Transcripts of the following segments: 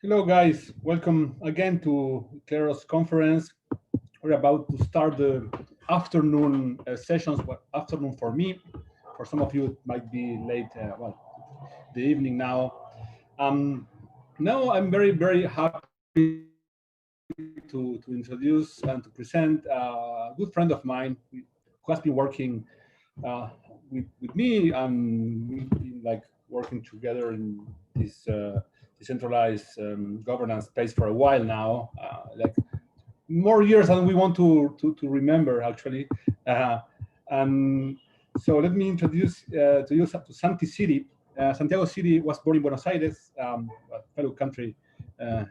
Hello, guys. Welcome again to Kleros conference. We're about to start the afternoon sessions. Well, afternoon for me. For some of you, it might be late. The evening now. Um, Now, I'm very happy to introduce and to present a good friend of mine who has been working uh, with me, and we've been like working together in this decentralized governance space for a while now, like more years than we want to remember actually. Uh, and so let me introduce to you to Siri. Santiago City was born in Buenos Aires, a fellow country, of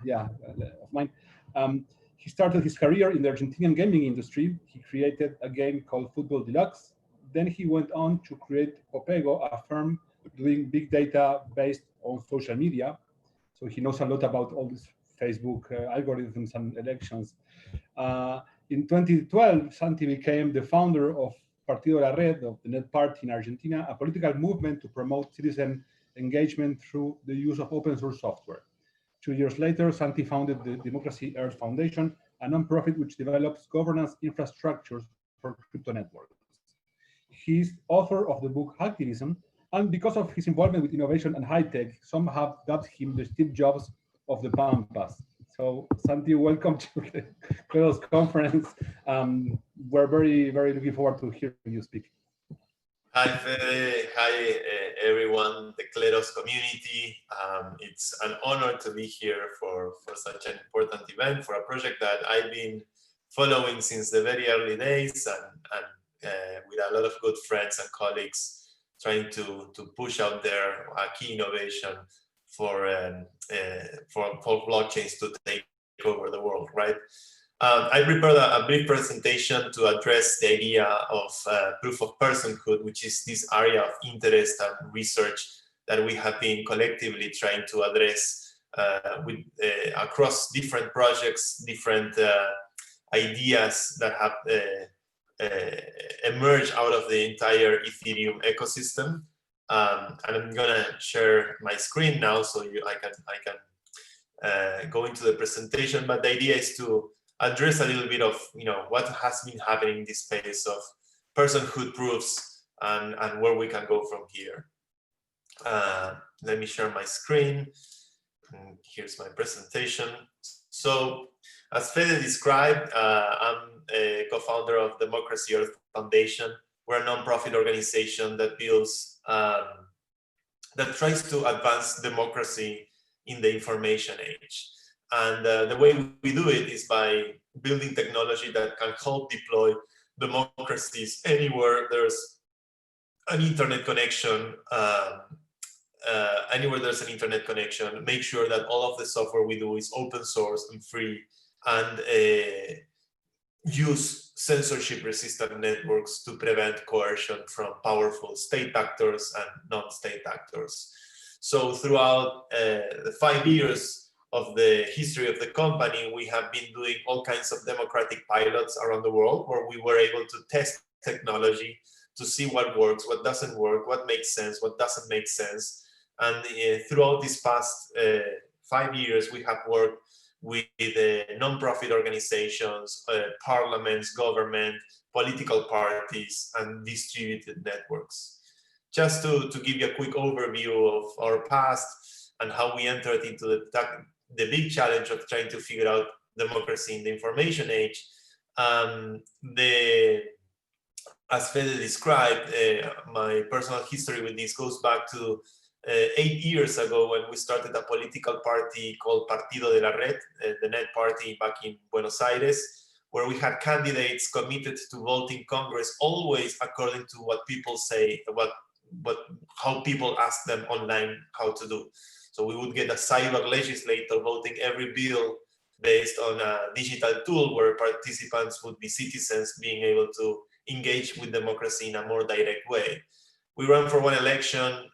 mine. Um, he started his career in the Argentinian gaming industry. He created a game called Football Deluxe. Then he went on to create Opego, a firm doing big data based on social media. So he knows a lot about all these Facebook algorithms and elections. Uh, in 2012, Santi became the founder of Partido de la Red, of the Net Party in Argentina, a political movement to promote citizen engagement through the use of open source software. 2 years later, Santi founded the Democracy Earth Foundation, a nonprofit which develops governance infrastructures for crypto networks. He's author of the book Hacktivism, and because of his involvement with innovation and high tech, some have dubbed him the Steve Jobs of the Pampas. So, Santi, welcome to the Kleros conference. We're very looking forward to hearing you speak. Hi, Fede. Hi, everyone, the Kleros community. It's an honor to be here for such an important event, for a project that I've been following since the very early days, and with a lot of good friends and colleagues trying to push out there a key innovation for blockchains to take over the world, right? I prepared a brief presentation to address the idea of proof of personhood, which is this area of interest and research that we have been collectively trying to address across different projects, different ideas that have emerged out of the entire Ethereum ecosystem. And I'm gonna share my screen now so I can go into the presentation. But the idea is to address a little bit of what has been happening in this space of personhood proofs and where we can go from here. Let me share my screen. And here's my presentation. So, as Fede described, I'm a co-founder of Democracy Earth Foundation. We're a nonprofit organization that builds, that tries to advance democracy in the information age. And the way we do it is by building technology that can help deploy democracies anywhere there's an internet connection. Anywhere there's an internet connection, make sure that all of the software we do is open source and free, and use censorship-resistant networks to prevent coercion from powerful state actors and non-state actors. So throughout the 5 years of the history of the company, we have been doing all kinds of democratic pilots around the world where we were able to test technology to see what works, what doesn't work, what makes sense, what doesn't make sense. And throughout these past 5 years, we have worked with non-profit organizations, parliaments, government, political parties, and distributed networks. Just to give you a quick overview of our past and how we entered into the big challenge of trying to figure out democracy in the information age. As Fede described, my personal history with this goes back to 8 years ago when we started a political party called Partido de la Red, the Net Party back in Buenos Aires, where we had candidates committed to voting Congress always according to what people say, how people ask them online how to do. So we would get a cyber legislator voting every bill based on a digital tool where participants would be citizens being able to engage with democracy in a more direct way. We ran for one election,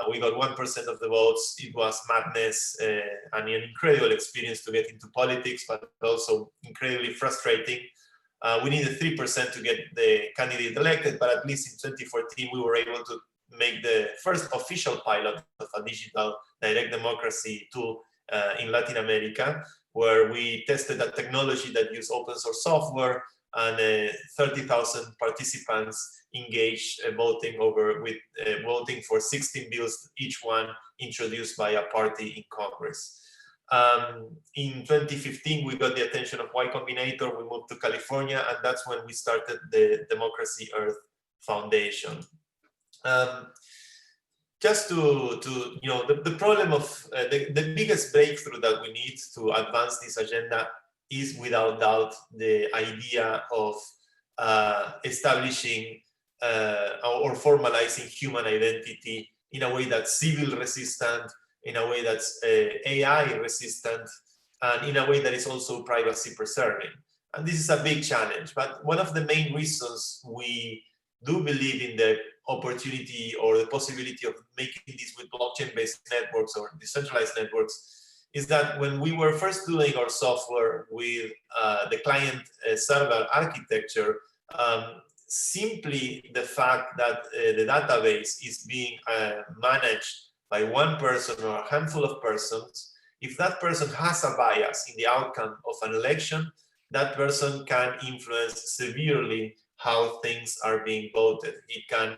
we got 1% of the votes. It was madness and an incredible experience to get into politics, but also incredibly frustrating. We needed 3% to get the candidate elected, but at least in 2014, we were able to make the first official pilot of a digital direct democracy tool in Latin America, where we tested a technology that used open source software, and 30,000 participants engaged voting for 16 bills, each one introduced by a party in Congress. In 2015, we got the attention of Y Combinator. We moved to California, and that's when we started the Democracy Earth Foundation. Just to the problem of the biggest breakthrough that we need to advance this agenda is without doubt the idea of establishing or formalizing human identity in a way that's civil resistant, in a way that's AI resistant, and in a way that is also privacy preserving. And this is a big challenge, but one of the main reasons we do believe in the opportunity or the possibility of making this with blockchain-based networks or decentralized networks is that when we were first doing our software with the client-server architecture, simply the fact that the database is being managed by one person or a handful of persons, if that person has a bias in the outcome of an election, that person can influence severely how things are being voted. It can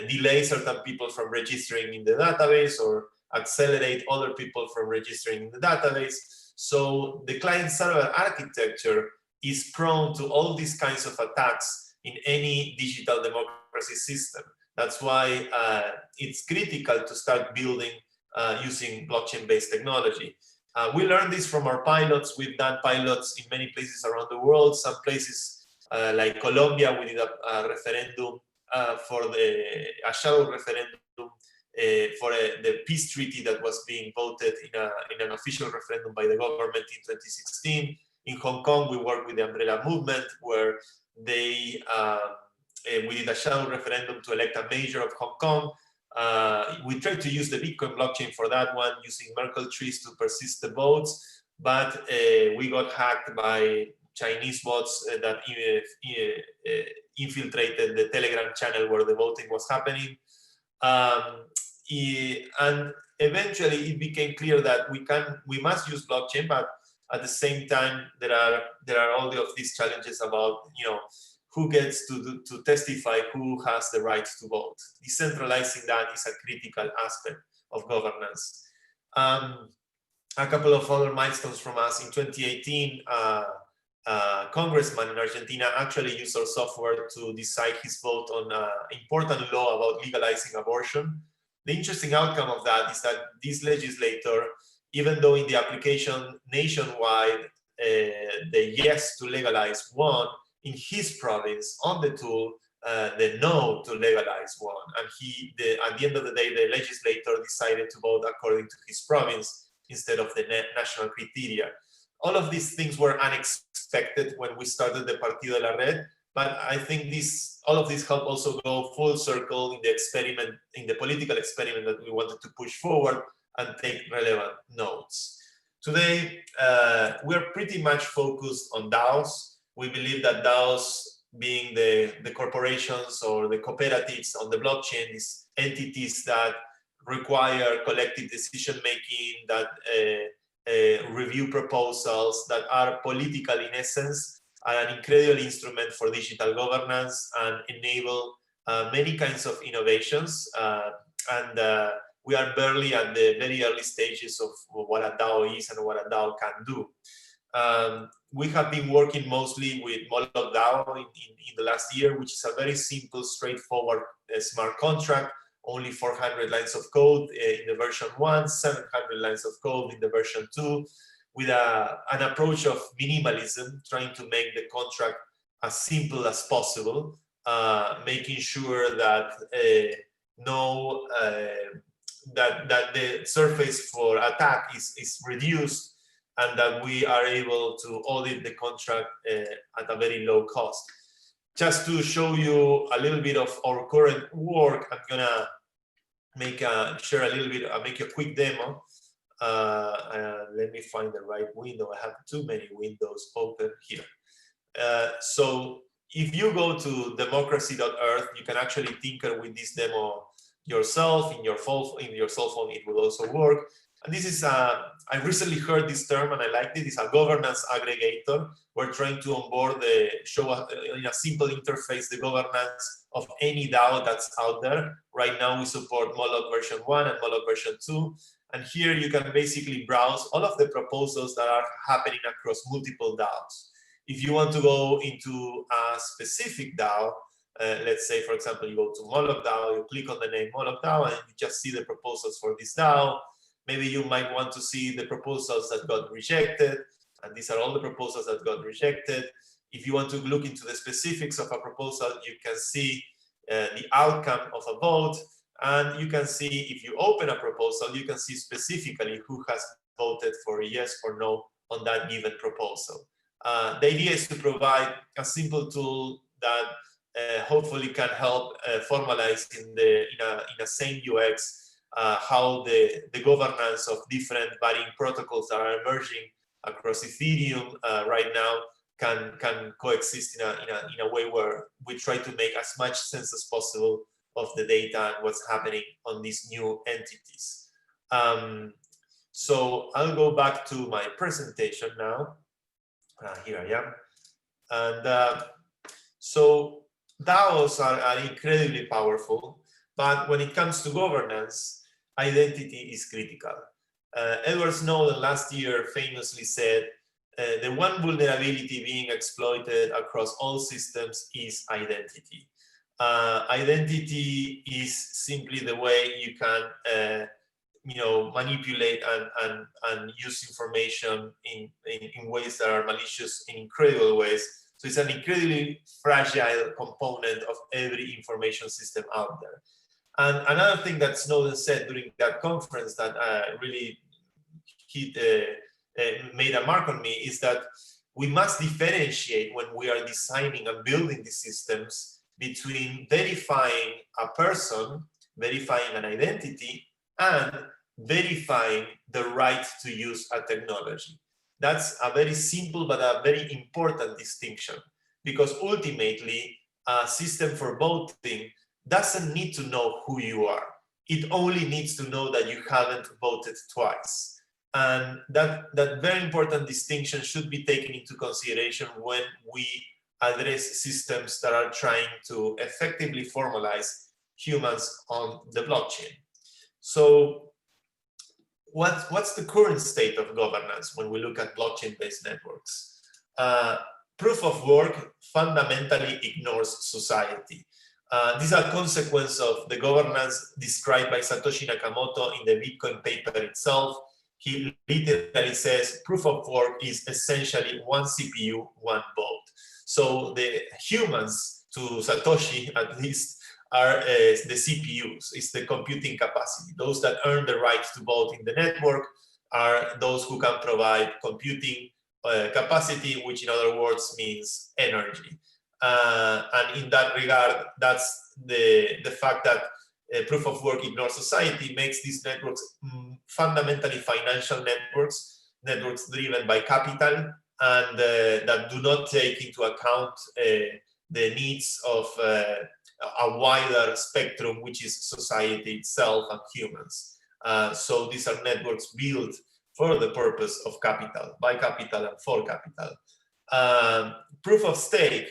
delay certain people from registering in the database or accelerate other people from registering in the database. So the client-server architecture is prone to all these kinds of attacks in any digital democracy system. That's why it's critical to start building using blockchain-based technology. We learned this from our pilots. We've done pilots in many places around the world. Some places like Colombia, we did a referendum for a shadow referendum for the peace treaty that was being voted in an official referendum by the government in 2016. In Hong Kong, we worked with the Umbrella Movement, where we did a shadow referendum to elect a mayor of Hong Kong. We tried to use the Bitcoin blockchain for that one, using Merkle trees to persist the votes, but we got hacked by Chinese bots that infiltrated the Telegram channel where the voting was happening. And eventually it became clear that we must use blockchain, but at the same time there are all of these challenges about who gets to testify, who has the right to vote. Decentralizing that is a critical aspect of governance. A couple of other milestones from us in 2018. Congressman in Argentina actually used our software to decide his vote on an important law about legalizing abortion. The interesting outcome of that is that this legislator, even though in the application nationwide, the yes to legalize won, in his province on the tool, the no to legalize won. And at the end of the day, the legislator decided to vote according to his province instead of the national criteria. All of these things were unexpected when we started the Partido de la Red, but I think all of this helped also go full circle in the experiment, in the political experiment that we wanted to push forward and take relevant notes. Today, we're pretty much focused on DAOs. We believe that DAOs, being the corporations or the cooperatives on the blockchain, these entities that require collective decision-making, that review proposals, that are political in essence, are an incredible instrument for digital governance and enable many kinds of innovations. We are barely at the very early stages of what a DAO is and what a DAO can do. We have been working mostly with Moloch DAO in the last year, which is a very simple, straightforward smart contract, only 400 lines of code in the version 1, 700 lines of code in the version 2, with an approach of minimalism, trying to make the contract as simple as possible, making sure that that the surface for attack is reduced, and that we are able to audit the contract at a very low cost. Just to show you a little bit of our current work, I'm gonna make a quick demo. Let me find the right window. I have too many windows open here. So if you go to democracy.earth, you can actually tinker with this demo yourself in your cell phone. It will also work. And this is, I recently heard this term and I liked it. It's a governance aggregator. We're trying to onboard in a simple interface the governance of any DAO that's out there. Right now we support Moloch version 1 and Moloch version 2. And here you can basically browse all of the proposals that are happening across multiple DAOs. If you want to go into a specific DAO, let's say, for example, you go to Moloch DAO, you click on the name Moloch DAO, and you just see the proposals for this DAO. Maybe you might want to see the proposals that got rejected, and these are all the proposals that got rejected. If you want to look into the specifics of a proposal, you can see the outcome of a vote, and you can see, if you open a proposal, you can see specifically who has voted for yes or no on that given proposal. The idea is to provide a simple tool that hopefully can help formalize in a same UX how the governance of different varying protocols that are emerging across Ethereum right now can coexist in a way where we try to make as much sense as possible of the data and what's happening on these new entities. So I'll go back to my presentation now. Here I am. And so DAOs are incredibly powerful, but when it comes to governance, identity is critical. Edward Snowden last year famously said, the one vulnerability being exploited across all systems is identity. Identity is simply the way you can manipulate and use information in ways that are malicious in incredible ways. So it's an incredibly fragile component of every information system out there. And another thing that Snowden said during that conference that really made a mark on me is that we must differentiate when we are designing and building these systems between verifying a person, verifying an identity, and verifying the right to use a technology. That's a very simple but a very important distinction, because ultimately a system for voting doesn't need to know who you are. It only needs to know that you haven't voted twice. And that very important distinction should be taken into consideration when we address systems that are trying to effectively formalize humans on the blockchain. So what's the current state of governance when we look at blockchain-based networks? Proof of work fundamentally ignores society. These are consequences of the governance described by Satoshi Nakamoto in the Bitcoin paper itself. He literally says proof of work is essentially one CPU, one vote. So the humans, to Satoshi at least, are the CPUs, it's the computing capacity. Those that earn the right to vote in the network are those who can provide computing capacity, which in other words means energy. And in that regard, that's the fact that proof of work ignores society makes these networks fundamentally financial networks, networks driven by capital, and that do not take into account the needs of a wider spectrum, which is society itself and humans. So these are networks built for the purpose of capital, by capital and for capital. Proof of stake,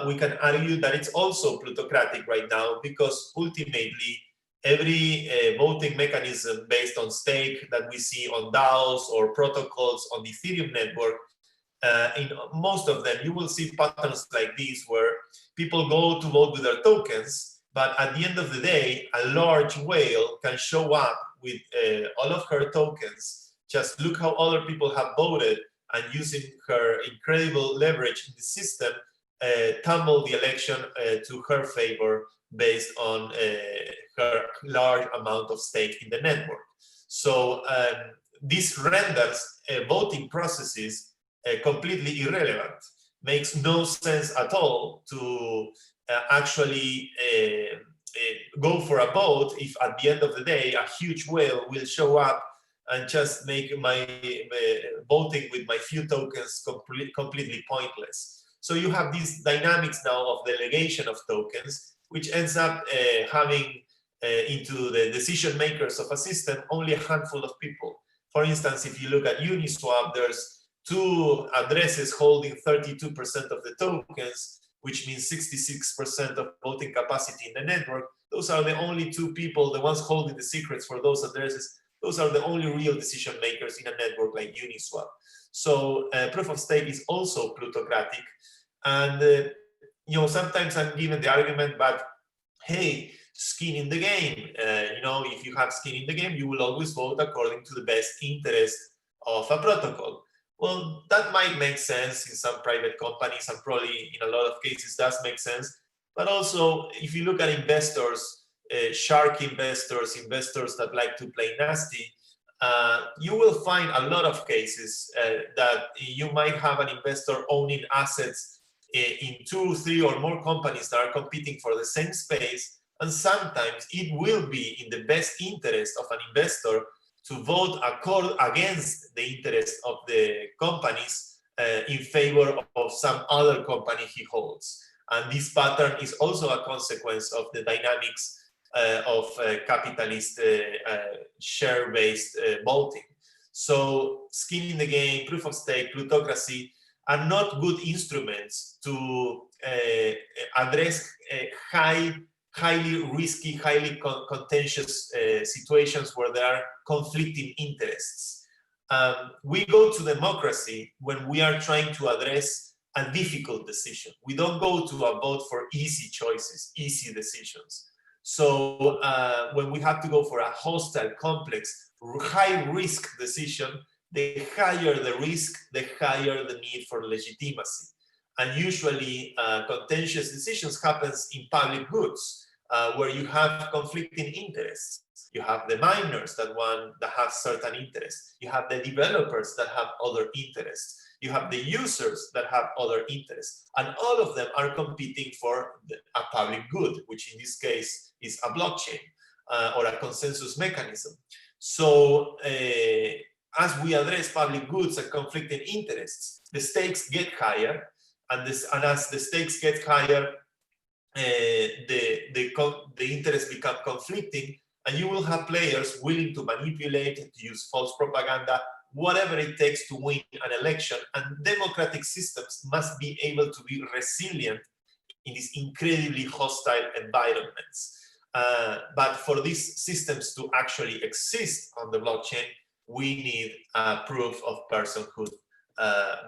we can argue that it's also plutocratic right now, because ultimately every voting mechanism based on stake that we see on DAOs or protocols on the Ethereum network, in most of them you will see patterns like these where people go to vote with their tokens, but at the end of the day a large whale can show up with all of her tokens, just look how other people have voted, and using her incredible leverage in the system, tumble the election to her favor based on her large amount of stake in the network. So this renders voting processes completely irrelevant. Makes no sense at all to actually go for a vote if at the end of the day a huge whale will show up and just make my voting with my few tokens completely pointless. So you have these dynamics now of delegation of tokens, which ends up having into the decision makers of a system, only a handful of people. For instance, if you look at Uniswap, there's 2 addresses holding 32% of the tokens, which means 66% of voting capacity in the network. Those are the only 2 people, the ones holding the secrets for those addresses. Those are the only real decision makers in a network like Uniswap. So proof of stake is also plutocratic. And sometimes I'm given the argument, but hey, skin in the game. If you have skin in the game, you will always vote according to the best interest of a protocol. Well, that might make sense in some private companies, and probably in a lot of cases does make sense. But also, if you look at investors, shark investors, investors that like to play nasty, you will find a lot of cases that you might have an investor owning assets in 2, 3, or more companies that are competing for the same space. And sometimes it will be in the best interest of an investor to vote against the interest of the companies in favor of some other company he holds. And this pattern is also a consequence of the dynamics of capitalist share-based voting. So skin in the game, proof of stake, plutocracy are not good instruments to address highly risky, highly contentious situations where there are conflicting interests. We go to democracy when we are trying to address a difficult decision. We don't go to a vote for easy choices, easy decisions. So when we have to go for a hostile, complex, high-risk decision, the higher the risk, the higher the need for legitimacy. And usually contentious decisions happens in public goods where you have conflicting interests. You have the miners that have certain interests. You have the developers that have other interests. You have the users that have other interests. And all of them are competing for a public good, which in this case is a blockchain or a consensus mechanism. So as we address public goods and conflicting interests, the stakes get higher. And as the stakes get higher, the interests become conflicting, and you will have players willing to manipulate, to use false propaganda, whatever it takes to win an election. And democratic systems must be able to be resilient in these incredibly hostile environments. But for these systems to actually exist on the blockchain, we need a proof of personhood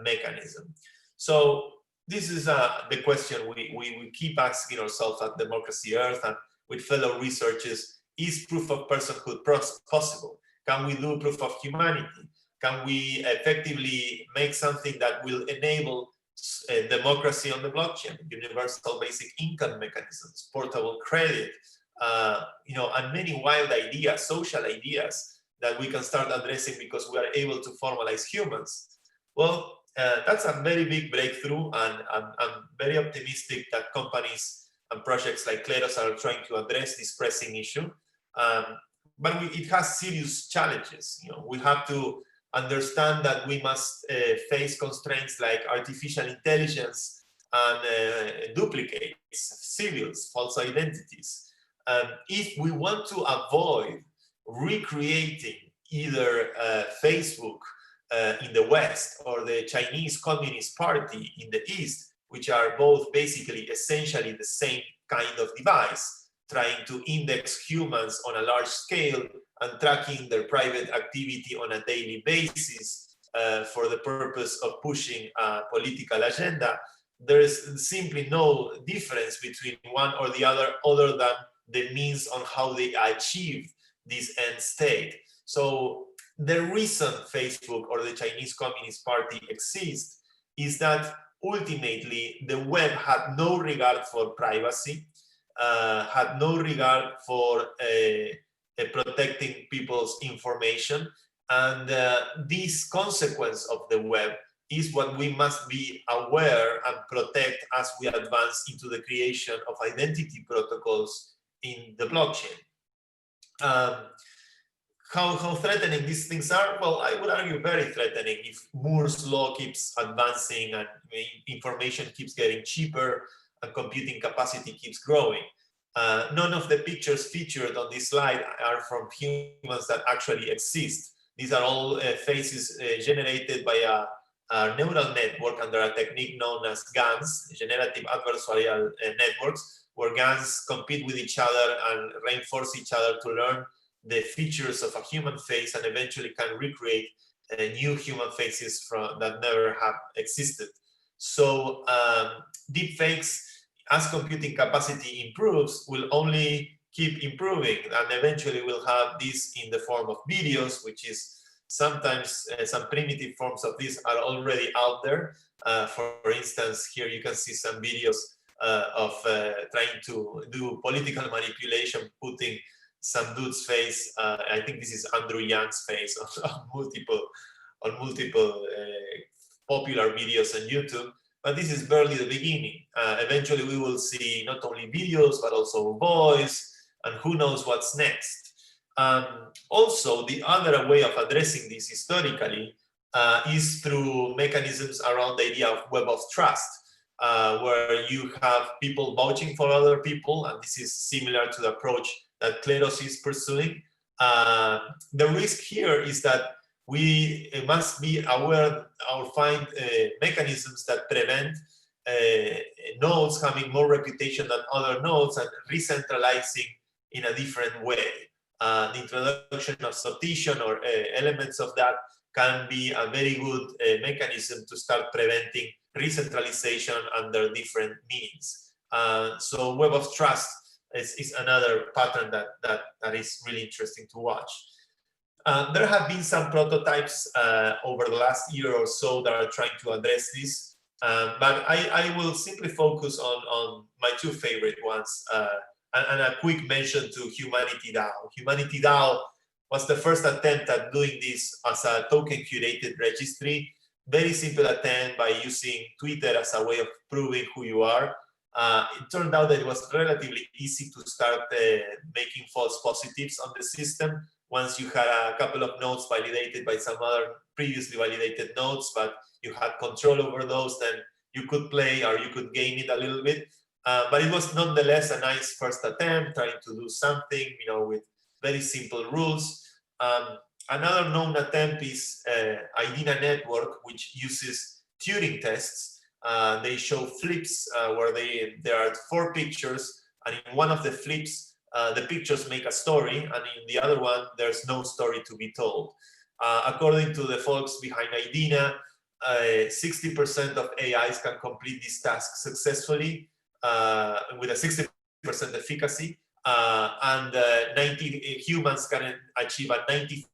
mechanism. So this is the question we keep asking ourselves at Democracy Earth and with fellow researchers: is proof of personhood possible? Can we do proof of humanity? Can we effectively make something that will enable democracy on the blockchain, universal basic income mechanisms, portable credit, and many wild ideas, social ideas that we can start addressing because we are able to formalize humans? Well, that's a very big breakthrough, and I'm very optimistic that companies and projects like Kleros are trying to address this pressing issue. But it has serious challenges. We have to understand that we must face constraints like artificial intelligence and duplicates, civils, false identities. If we want to avoid recreating either Facebook in the West or the Chinese Communist Party in the East, which are both basically essentially the same kind of device, trying to index humans on a large scale and tracking their private activity on a daily basis for the purpose of pushing a political agenda, there is simply no difference between one or the other than the means on how they achieve this end state. So the reason Facebook or the Chinese Communist Party exists is that ultimately the web had no regard for privacy, had no regard for protecting people's information, and this consequence of the web is what we must be aware and protect as we advance into the creation of identity protocols in the blockchain. How threatening these things are? Well, I would argue very threatening if Moore's law keeps advancing and information keeps getting cheaper and computing capacity keeps growing. None of the pictures featured on this slide are from humans that actually exist. These are all faces generated by a neural network under a technique known as GANs, generative adversarial networks, where GANs compete with each other and reinforce each other to learn the features of a human face and eventually can recreate new human faces that never have existed. So deepfakes, as computing capacity improves, will only keep improving, and eventually we'll have this in the form of videos, which is sometimes some primitive forms of this are already out there. For instance, here you can see some videos of trying to do political manipulation, putting some dude's face. I think this is Andrew Yang's face on multiple popular videos on YouTube. But this is barely the beginning. Eventually, we will see not only videos, but also voice, and who knows what's next. Also, the other way of addressing this historically is through mechanisms around the idea of web of trust, where you have people vouching for other people, and this is similar to the approach that Kleros is pursuing. The risk here is that we must be aware or find mechanisms that prevent nodes having more reputation than other nodes and re-centralizing in a different way. The introduction of substitution or elements of that can be a very good mechanism to start preventing re-centralization under different means. So web of trust is another pattern that is really interesting to watch. There have been some prototypes over the last year or so that are trying to address this, but I will simply focus on my two favorite ones, and a quick mention to Humanity DAO. Humanity DAO was the first attempt at doing this as a token curated registry. Very simple attempt by using Twitter as a way of proving who you are. It turned out that it was relatively easy to start making false positives on the system. Once you had a couple of nodes validated by some other previously validated nodes, but you had control over those, then you could play or you could game it a little bit. But it was nonetheless a nice first attempt, trying to do something, with very simple rules. Another known attempt is IDINA network, which uses Turing tests. They show flips where there are 4 pictures, and in one of the flips, the pictures make a story, and in the other one, there's no story to be told. According to the folks behind IDINA, 60% of AIs can complete this task successfully with a 60% efficacy, and 90 humans can achieve a 95%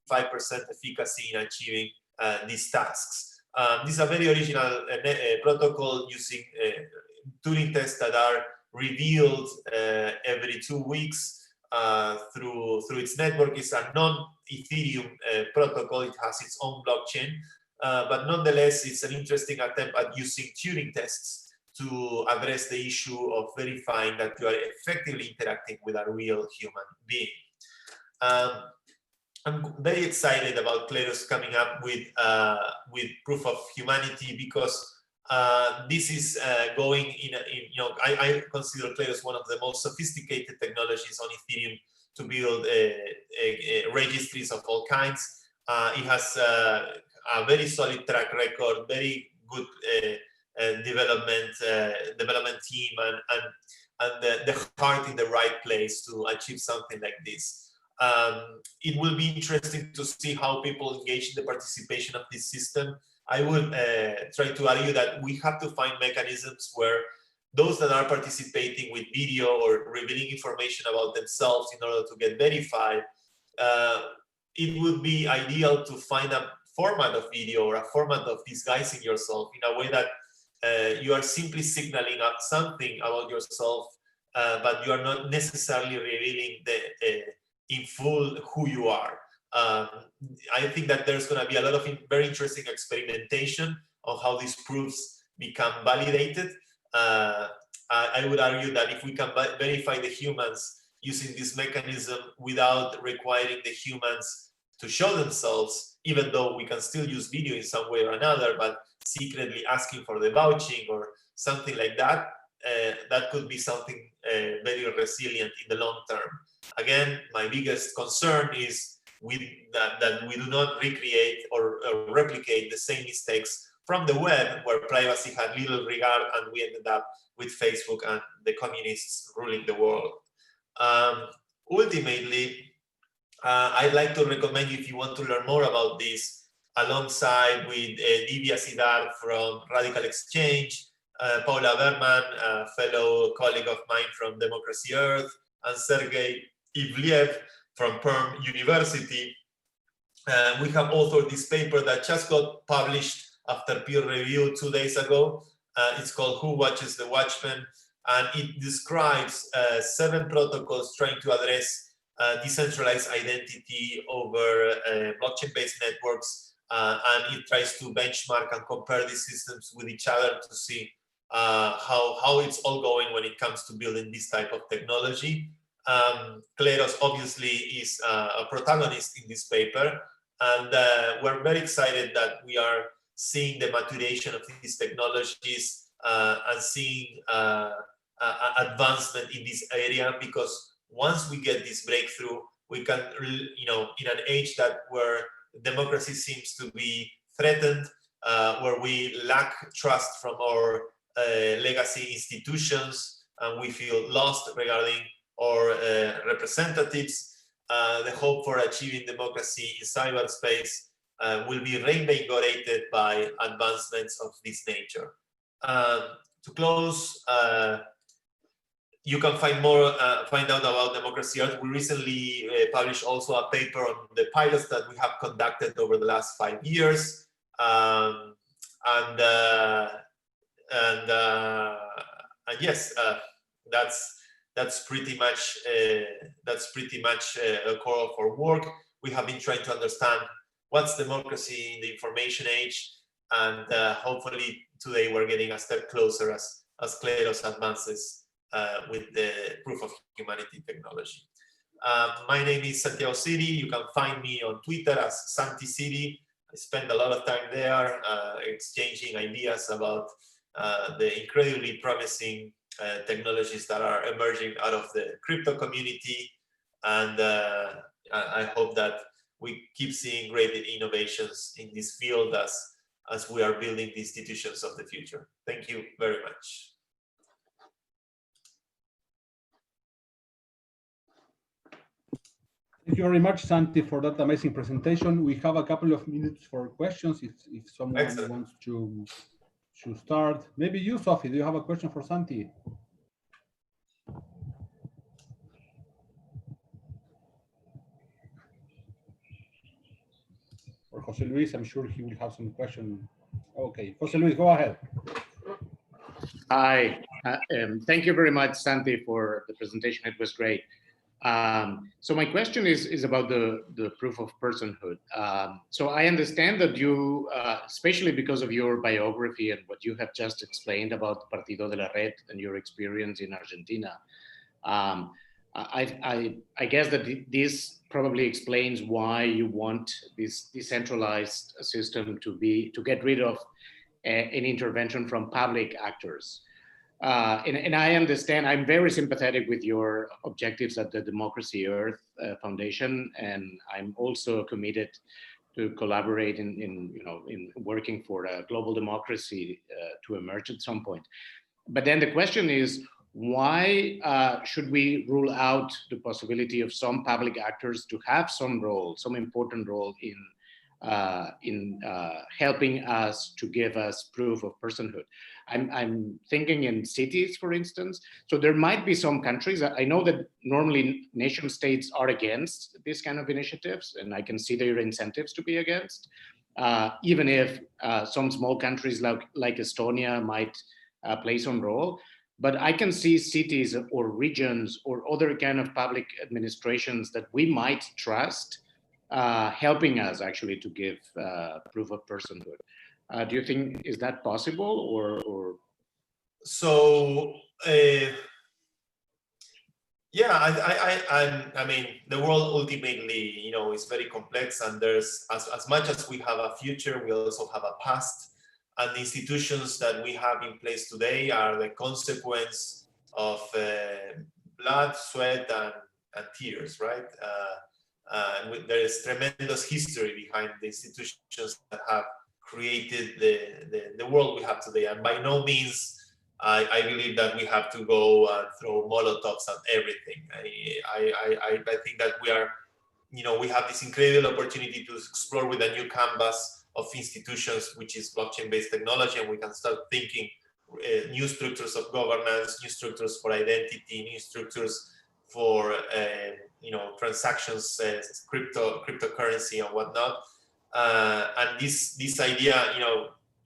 efficacy in achieving these tasks. This is a very original protocol using Turing tests that are revealed every 2 weeks through its network. It's a non-Ethereum protocol. It has its own blockchain, but nonetheless, it's an interesting attempt at using Turing tests to address the issue of verifying that you are effectively interacting with a real human being. I'm very excited about Kleros coming up with proof of humanity, because this is going I consider Kleros one of the most sophisticated technologies on Ethereum to build registries of all kinds. It has a very solid track record, very good development team, and the heart in the right place to achieve something like this. It will be interesting to see how people engage in the participation of this system. I would try to argue that we have to find mechanisms where those that are participating with video or revealing information about themselves in order to get verified, it would be ideal to find a format of video or a format of disguising yourself in a way that you are simply signaling up something about yourself, but you are not necessarily revealing in full who you are. I think that there's going to be a lot of very interesting experimentation on how these proofs become validated. I would argue that if we can verify the humans using this mechanism without requiring the humans to show themselves, even though we can still use video in some way or another, but secretly asking for the vouching or something like that, that could be something very resilient in the long term. Again, my biggest concern is that we do not recreate or replicate the same mistakes from the web, where privacy had little regard and we ended up with Facebook and the communists ruling the world. Ultimately, I'd like to recommend you, if you want to learn more about this, alongside with Divya Sidar from Radical Exchange, Paula Berman, a fellow colleague of mine from Democracy Earth, and Sergey Ivliev from Perm University. We have authored this paper that just got published after peer review 2 days ago. It's called Who Watches the Watchmen? And it describes 7 protocols trying to address decentralized identity over blockchain-based networks. And it tries to benchmark and compare these systems with each other to see how it's all going when it comes to building this type of technology. Kleros obviously is a protagonist in this paper, and we're very excited that we are seeing the maturation of these technologies and seeing advancement in this area, because once we get this breakthrough, we can, in an age where democracy seems to be threatened, where we lack trust from our legacy institutions, and we feel lost regarding our representatives, the hope for achieving democracy in cyberspace will be reinvigorated by advancements of this nature. To close, you can find out about Democracy Earth. We recently published also a paper on the pilots that we have conducted over the last 5 years, and yes, that's pretty much a core of our work. We have been trying to understand what's democracy in the information age, and hopefully today we're getting a step closer as Kleros advances with the proof of humanity technology. My name is Santiago Siri. You can find me on Twitter as Santi Siri. I spend a lot of time there exchanging ideas about the incredibly promising technologies that are emerging out of the crypto community, and I hope that we keep seeing great innovations in this field as we are building the institutions of the future. Thank you very much. Thank you very much, Santi, for that amazing presentation. We have a couple of minutes for questions if someone Excellent. wants to start. Maybe you, Sophie, do you have a question for Santi? Or Jose Luis, I'm sure he will have some question. Okay, Jose Luis, go ahead. Hi, thank you very much, Santi, for the presentation. It was great. So my question is about the proof of personhood. So I understand that you, especially because of your biography and what you have just explained about Partido de la Red and your experience in Argentina, I guess that this probably explains why you want this decentralized system to get rid of an intervention from public actors. And I understand, I'm very sympathetic with your objectives at the Democracy Earth Foundation, and I'm also committed to collaborate in working for a global democracy to emerge at some point. But then the question is, why should we rule out the possibility of some public actors to have some role, some important role in helping us to give us proof of personhood? I'm thinking in cities, for instance. So there might be some countries. I know that normally nation states are against this kind of initiatives, and I can see their incentives to be against, even if some small countries like Estonia might play some role. But I can see cities or regions or other kind of public administrations that we might trust helping us actually to give proof of personhood. Do you think, is that possible or? So, yeah, I mean, the world ultimately, is very complex, and there's as much as we have a future, we also have a past. and the institutions that we have in place today are the consequence of blood, sweat, and tears, right? There is tremendous history behind the institutions that have created the world we have today. And by no means, I believe that we have to go and throw Molotovs at everything. I think that we are, we have this incredible opportunity to explore with a new canvas of institutions, which is blockchain-based technology, and we can start thinking new structures of governance, new structures for identity, new structures for transactions, cryptocurrency and whatnot. And this idea,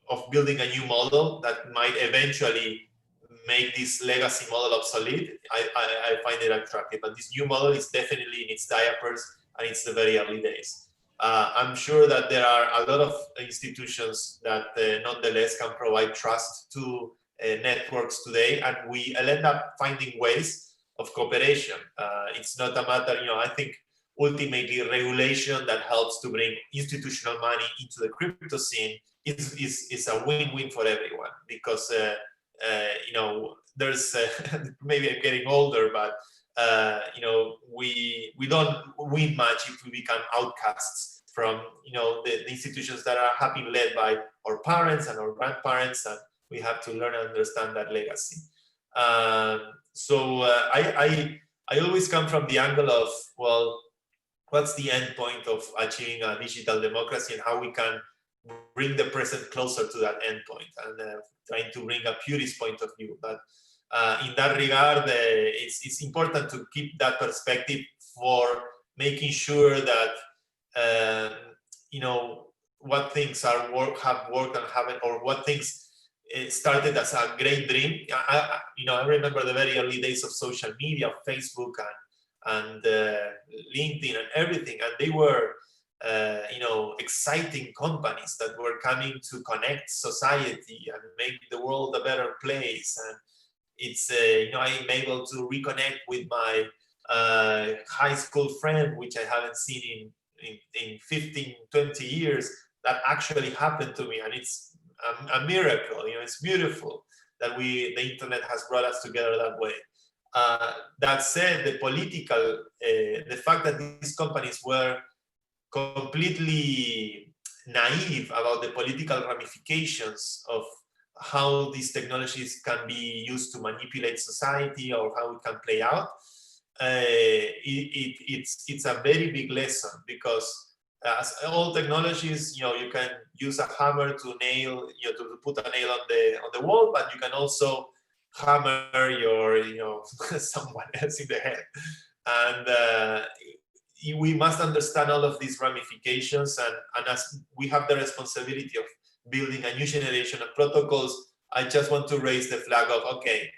of building a new model that might eventually make this legacy model obsolete, I find it attractive. And this new model is definitely in its diapers, and it's the very early days. I'm sure that there are a lot of institutions that nonetheless can provide trust to networks today, and we'll end up finding ways of cooperation. It's not a matter, I think ultimately regulation that helps to bring institutional money into the crypto scene is a win-win for everyone, because there's maybe I'm getting older, but we don't win much if we become outcasts from the institutions that have been led by our parents and our grandparents, and we have to learn and understand that legacy. So I always come from the angle of, well, what's the end point of achieving a digital democracy, and how we can bring the present closer to that end point, and trying to bring a purist point of view. But in that regard, it's important to keep that perspective for making sure that what things have worked and haven't, or what things started as a great dream. I remember the very early days of social media, Facebook and LinkedIn and everything, and they were exciting companies that were coming to connect society and make the world a better place. And it's I'm able to reconnect with my high school friend, which I haven't seen in 15, 20 years. That actually happened to me, and it's a miracle. It's beautiful that the internet has brought us together that way. That said, the fact that these companies were completely naive about the political ramifications of how these technologies can be used to manipulate society, or how it can play out, it's a very big lesson, because as all technologies, you can use a hammer to nail, to put a nail on the wall, but you can also hammer your, someone else in the head. And we must understand all of these ramifications, and as we have the responsibility of building a new generation of protocols, I just want to raise the flag of, okay,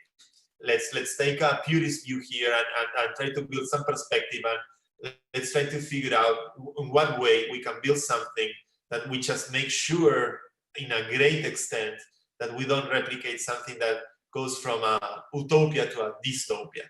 let's take a purist view here and try to build some perspective, and let's try to figure out in what way we can build something that we just make sure, in a great extent, that we don't replicate something that goes from a utopia to a dystopia.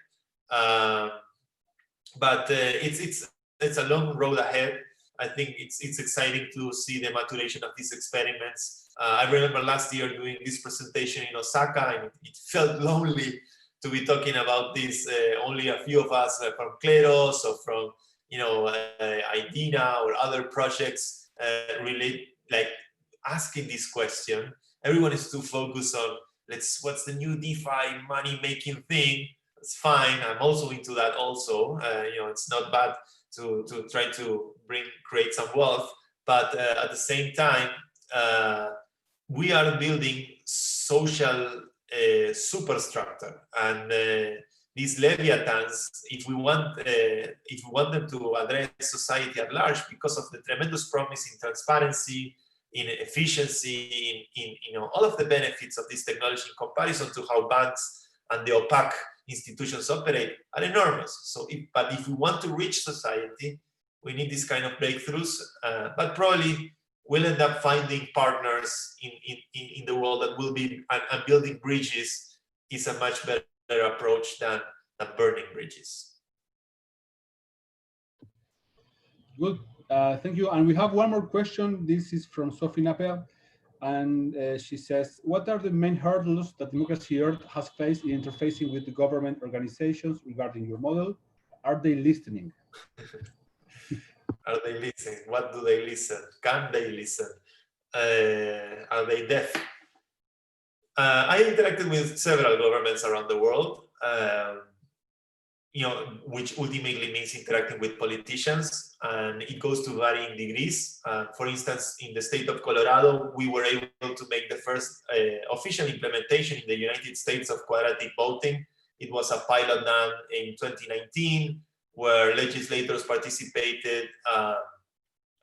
But it's a long road ahead. I think it's exciting to see the maturation of these experiments. I remember last year doing this presentation in Osaka, and it felt lonely to be talking about this. Only a few of us from Kleros or from IDENA or other projects really like asking this question. Everyone is too focused on what's the new DeFi money making thing. It's fine. I'm also into that also. It's not bad to try to create some wealth, but at the same time, we are building social superstructure, and these leviathans, if we want them to address society at large, because of the tremendous promise in transparency, in efficiency, in all of the benefits of this technology in comparison to how banks and the opaque institutions operate, are enormous. So, if we want to reach society, we need this kind of breakthroughs. But probably we'll end up finding partners in the world that will be, and building bridges is a much better approach than burning bridges. Good. Thank you. And we have one more question. This is from Sophie Napel. And she says, what are the main hurdles that Democracy Earth has faced in interfacing with the government organizations regarding your model? Are they listening? Are they listening? What do they listen? Can they listen? Are they deaf? I interacted with several governments around the world, which ultimately means interacting with politicians, and it goes to varying degrees. For instance, in the state of Colorado, we were able to make the first official implementation in the United States of quadratic voting. It was a pilot done in 2019, where legislators participated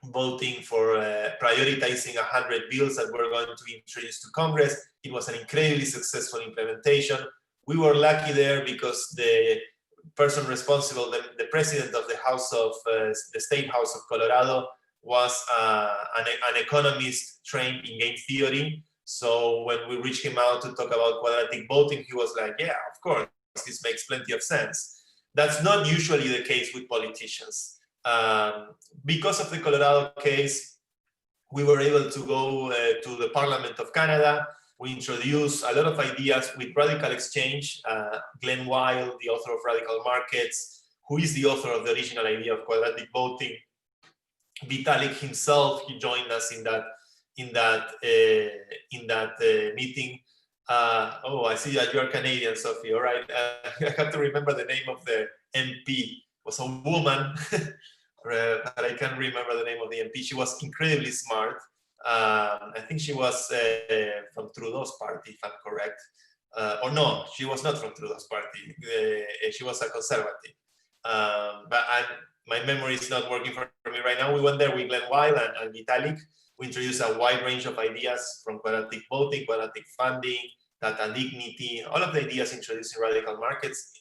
voting for prioritizing 100 bills that we're going to introduce to Congress. It was an incredibly successful implementation. We were lucky there because the person responsible, the president of the House of the State House of Colorado, was an economist trained in game theory. So when we reached him out to talk about quadratic voting, he was like, yeah, of course, this makes plenty of sense. That's not usually the case with politicians. Because of the Colorado case, we were able to go to the Parliament of Canada. We introduced a lot of ideas with Radical Exchange. Glenn Weil, the author of Radical Markets, who is the author of the original idea of quadratic voting. Vitalik himself, he joined us in that meeting. Oh, I see that you're Canadian, Sophie. All right, I have to remember the name of the MP. It was a woman, but I can't remember the name of the MP. She was incredibly smart. I think she was from Trudeau's party, if I'm correct. Or no, she was not from Trudeau's party. She was a conservative. But my memory is not working for me right now. We went there with Glenn Weil and Vitalik. We introduced a wide range of ideas, from quadratic voting, quadratic funding, data dignity, all of the ideas introduced in Radical Markets.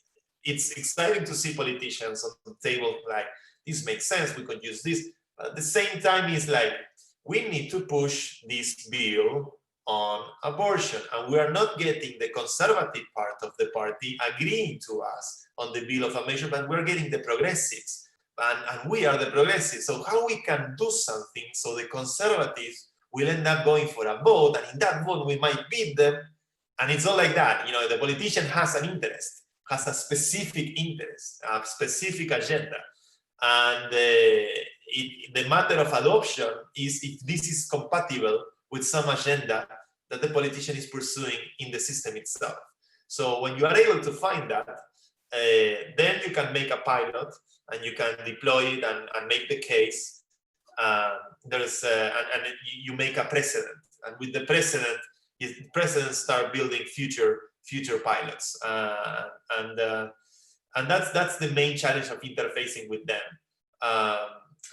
It's exciting to see politicians on the table like, this makes sense, we could use this. But at the same time, it's like, we need to push this bill on abortion. And we are not getting the conservative part of the party agreeing to us on the bill of a measure, but we're getting the progressives. And we are the progressives. So how we can do something so the conservatives will end up going for a vote, and in that vote we might beat them. And it's not like that. The politician has an interest, has a specific interest, a specific agenda. And the matter of adoption is if this is compatible with some agenda that the politician is pursuing in the system itself. So when you are able to find that, then you can make a pilot and you can deploy it and make the case. And you make a precedent. And with the precedent, presidents start building future pilots. And that's the main challenge of interfacing with them.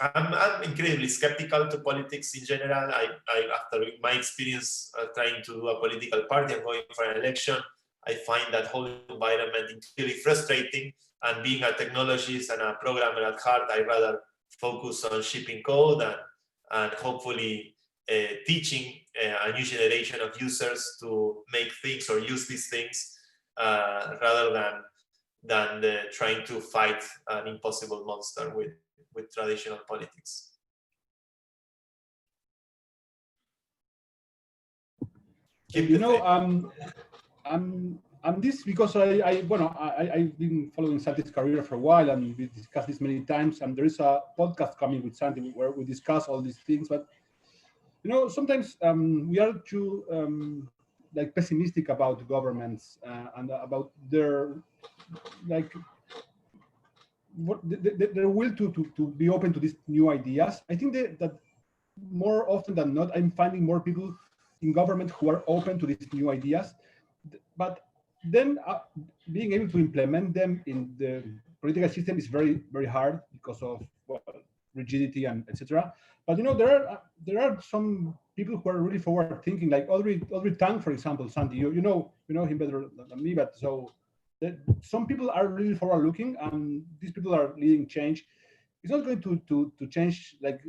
I'm incredibly skeptical to politics in general. After my experience trying to do a political party and going for an election, I find that whole environment incredibly frustrating. And being a technologist and a programmer at heart, I'd rather focus on shipping code and hopefully teaching a new generation of users to make things or use these things rather than trying to fight an impossible monster with traditional politics. I'm this because I've been following Santi's career for a while, and we discussed this many times. And there is a podcast coming with Santi where we discuss all these things. But sometimes we are too pessimistic about governments and about their their will to be open to these new ideas. I think that more often than not, I'm finding more people in government who are open to these new ideas, but then being able to implement them in the political system is very, very hard because of rigidity and etc. But there are some people who are really forward thinking, like Audrey Tang, for example. Santi, you know him better than me, but so some people are really forward looking, and these people are leading change. It's not going to change like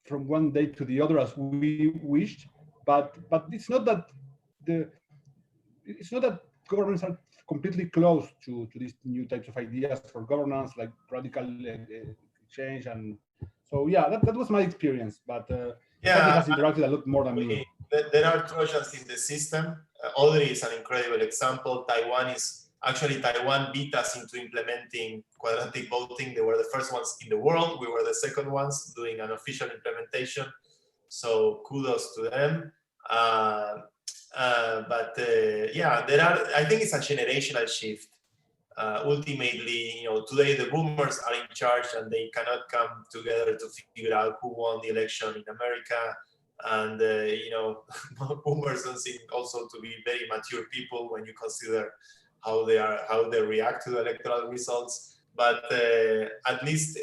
from one day to the other as we wished, but it's not that governments are completely closed to these new types of ideas for governance, like radical change. And so, yeah, that was my experience. But Santi has interacted a lot more than me. there are Trojans in the system. Audrey is an incredible example. Taiwan beat us into implementing quadratic voting. They were the first ones in the world. We were the second ones doing an official implementation. So kudos to them. Yeah, I think it's a generational shift. Ultimately, today the boomers are in charge and they cannot come together to figure out who won the election in America. And, boomers don't seem also to be very mature people when you consider how they react to the electoral results. But at least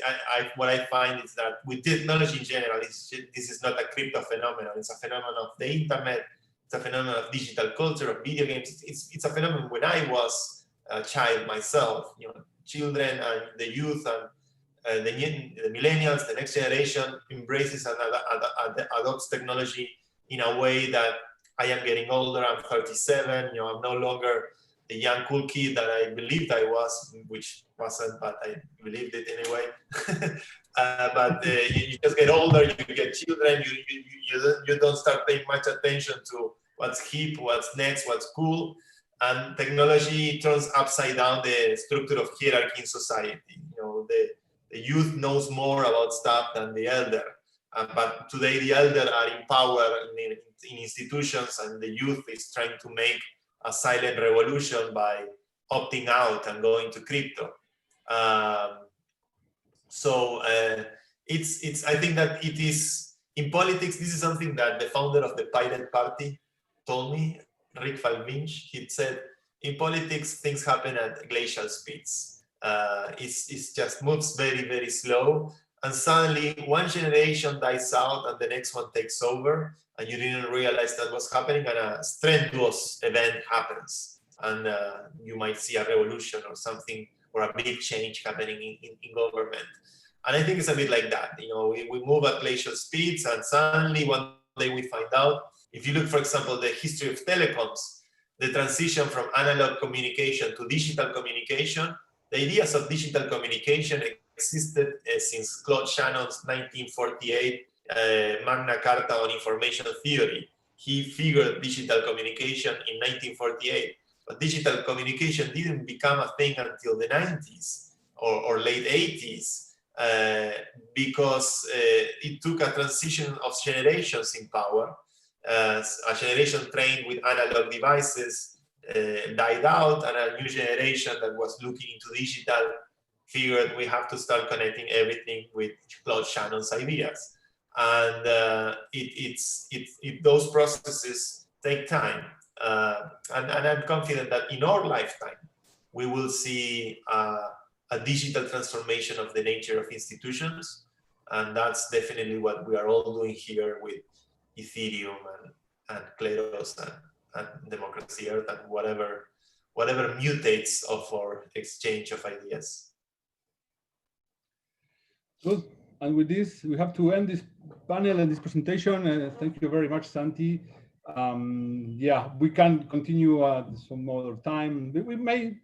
what I find is that with technology in general, this is not a crypto phenomenon. It's a phenomenon of the internet. It's a phenomenon of digital culture, of video games. It's a phenomenon when I was a child myself. Children and the youth and the millennials, the next generation embraces and adopts technology in a way that I am getting older. I'm 37. I'm no longer the young cool kid that I believed I was, which wasn't, but I believed it anyway. But you just get older, you get children, you don't start paying much attention to what's hip, what's next, what's cool. And technology turns upside down the structure of hierarchy in society. The youth knows more about stuff than the elder. But today the elder are in power in institutions, and the youth is trying to make a silent revolution by opting out and going to crypto. I think that it is, in politics, this is something that the founder of the Pirate Party told me, Rick Falvinch. He said, in politics, things happen at glacial speeds. It just moves very, very slow. And suddenly one generation dies out and the next one takes over, and you didn't realize that was happening, and a strenuous event happens. And you might see a revolution or something, or a big change happening in government. And I think it's a bit like that. We move at glacial speeds, and suddenly one day we find out, if you look, for example, the history of telecoms, the transition from analog communication to digital communication, the ideas of digital communication existed since Claude Shannon's 1948 Magna Carta on Information Theory. He figured digital communication in 1948, but digital communication didn't become a thing until the 90s or late 80s, because it took a transition of generations in power. A generation trained with analog devices died out, and a new generation that was looking into digital figured we have to start connecting everything with Claude Shannon's ideas. And those processes take time. And I'm confident that in our lifetime, we will see a digital transformation of the nature of institutions. And that's definitely what we are all doing here with Ethereum and Kleros and Democracy Earth and whatever mutates of our exchange of ideas. Good. And with this, we have to end this panel and this presentation. Thank you very much, Santi. Yeah, we can continue some other time.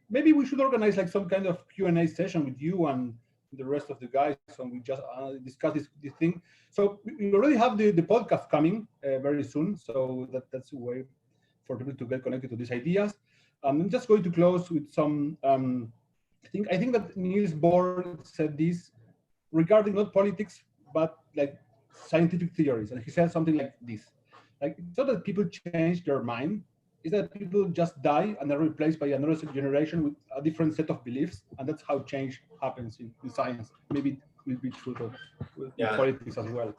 Maybe we should organize like some kind of Q&A session with you and the rest of the guys, and we just discuss this thing. So we already have the podcast coming very soon, so that's a way for people to get connected to these ideas. I'm just going to close with some. I think that Niels Bohr said this regarding not politics, but like scientific theories, and he said something like this: like it's not that people change their mind, is that people just die and are replaced by another generation with a different set of beliefs, and that's how change happens in science. Maybe it will be true with politics as well.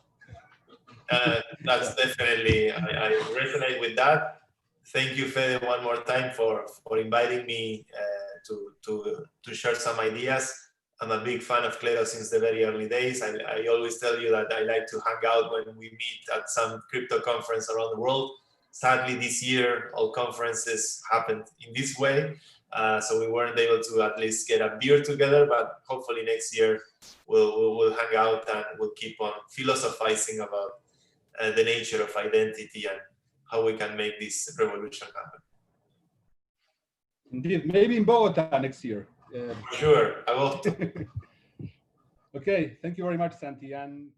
That's definitely, I resonate with that. Thank you, Fede, one more time for inviting me to share some ideas. I'm a big fan of Kleros since the very early days. I always tell you that I like to hang out when we meet at some crypto conference around the world. Sadly, this year, all conferences happened in this way. So we weren't able to at least get a beer together, but hopefully next year we'll hang out and we'll keep on philosophizing about the nature of identity and how we can make this revolution happen. Indeed, maybe in Bogota next year. Sure, I will. Okay, thank you very much, Santi. And